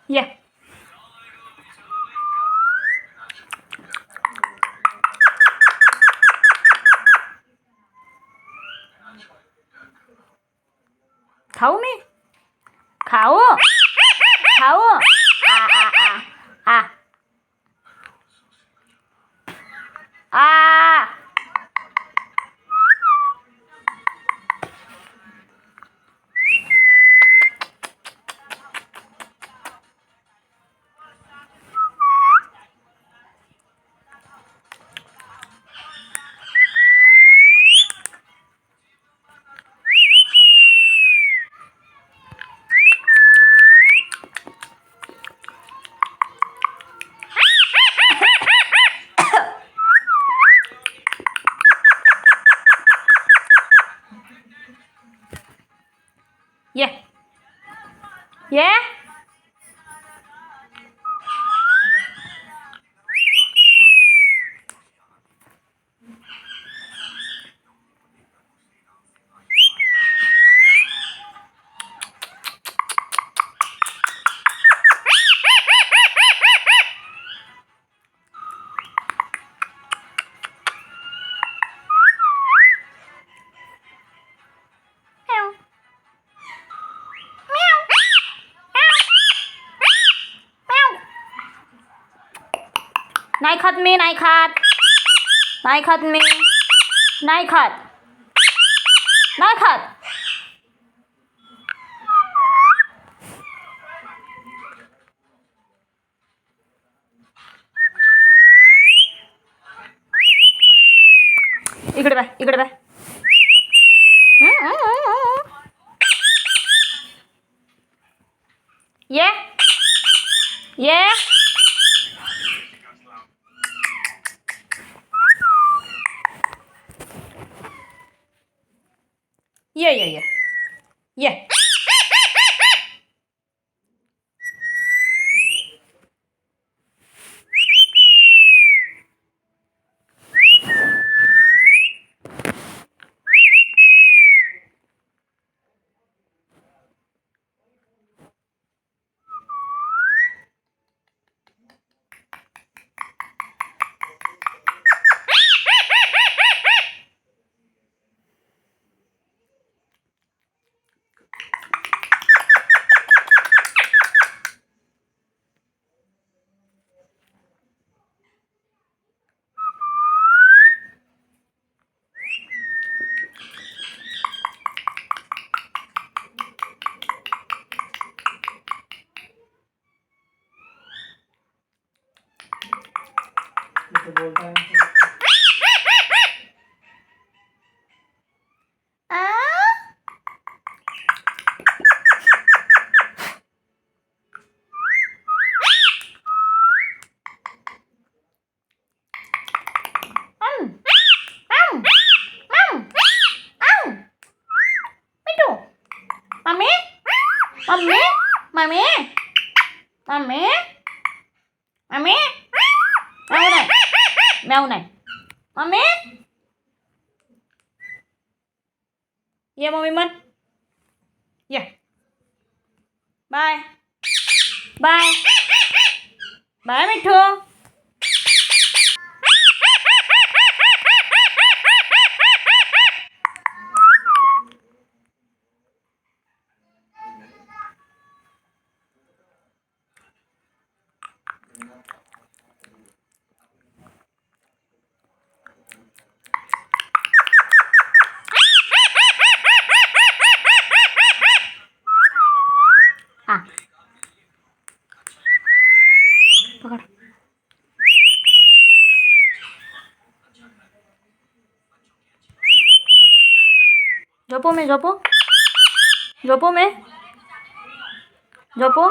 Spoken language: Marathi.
ये खाऊ मी खाऊ खाऊ आ आ ये ये नाही खात मी नाही खात नाही खात मी नाही खात नाही खात इकडे बाय इकडे बाय ये ये ये मम्मी मम्मी मम्मी मम्मी म्याऊ नाही मम्मी ये मम्मी मन ये बाय बाय बाय मिठू हाँ पकड़ झोपो में झोपो झोपो में झोपो